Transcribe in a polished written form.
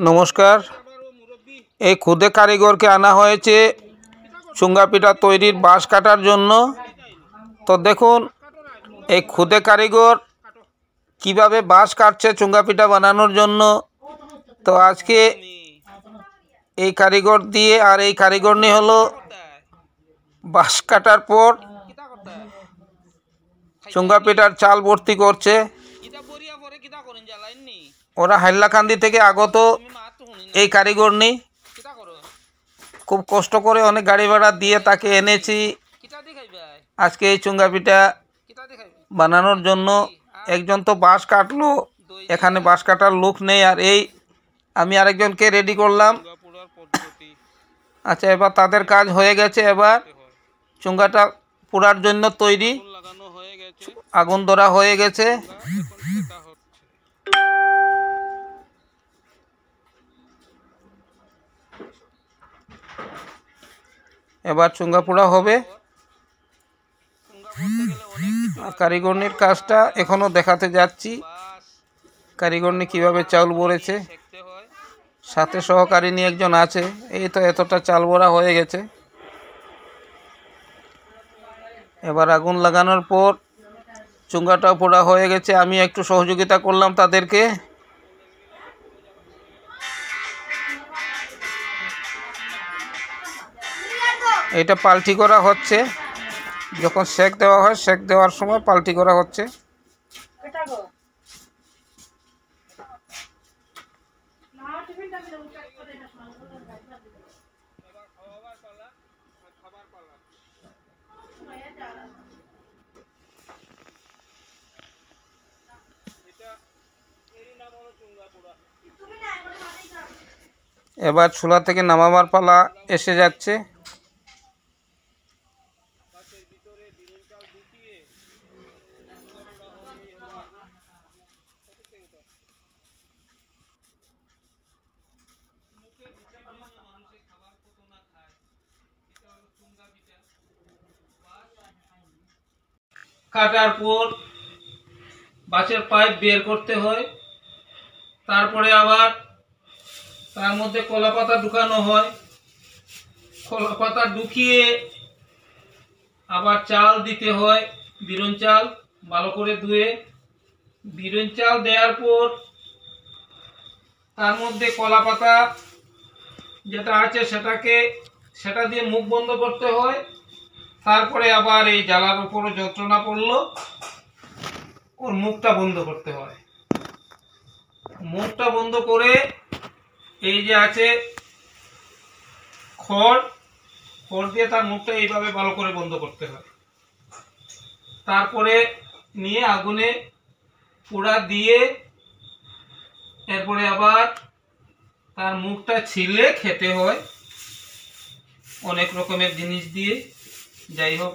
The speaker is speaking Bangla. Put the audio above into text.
নমস্কার। এই খুদে কারিগরকে আনা হয়েছে চুঙ্গা পিঠা তৈরির বাঁশ কাটার জন্য। তো দেখুন এই খুদে কারিগর কিভাবে বাঁশ কাটছে চুঙ্গা পিঠা বানানোর জন্য। তো আজকে এই কারিগর দিয়ে আর এই কারিগর নিয়ে হলো বাঁশ কাটার পর চুঙ্গা পিঠার চাল ভর্তি করছে। ওরা হাইলাকান্দি থেকে আগত এই কারিগর নেই, খুব কষ্ট করে অনেক গাড়ি ভাড়া দিয়ে তাকে এনেছি আজকে এই চুঙ্গা পিঠা বানানোর জন্য। একজন তো বাঁশ কাটলো, এখানে বাঁশ কাটার লোক নেই, আর এই আমি আরেকজনকে রেডি করলাম। আচ্ছা, এবার তাদের কাজ হয়ে গেছে, এবার চুঙ্গাটা পোড়ার জন্য তৈরি, আগুন ধরা হয়ে গেছে। এবার চুঙ্গা পোড়া হবে। আর কারিগরনির কাজটা এখনো দেখাতে যাচ্ছি, কারিগরনি কিভাবে চাউল ভরেছে। সাথে সহকারী নিয়ে একজন আছে। এই তো এতটা চাল ভরা হয়ে গেছে। এবার আগুন লাগানোর পর চুঙ্গাটাও পোড়া হয়ে গেছে। আমি একটু সহযোগিতা করলাম তাদেরকে। এটা পাল্টি করা হচ্ছে, যখন সেক দেওয়া হয় সেক দেওয়ার সময় পাল্টি করা হচ্ছে। এবার চুলা থেকে নামাবার পালা এসে যাচ্ছে। কাটার পর বাঁশের পাইপ বের করতে হয়, তারপরে আবার তার মধ্যে কলা পাতা ঢুকানো হয়। কলা পাতা ঢুকিয়ে আবার চাল দিতে হয়, বিরন চাল ভালো করে ধুয়ে। বিরন চাল দেওয়ার পর তার মধ্যে কলা পাতা যেটা আছে সেটা দিয়ে মুখ বন্ধ করতে হয়। তারপরে আবার এই জ্বালার উপরে যন্ত্রণা পড়লো ওর মুখটা বন্ধ করতে হয়। মুখটা বন্ধ করে এই যে আছে খড় দিয়ে তার মুখটা এইভাবে ভালো করে বন্ধ করতে হয়। তারপরে নিয়ে আগুনে পোড়া দিয়ে এরপরে আবার তার মুখটা ছিলে খেতে হয় অনেক রকমের জিনিস দিয়ে। যাই হোক,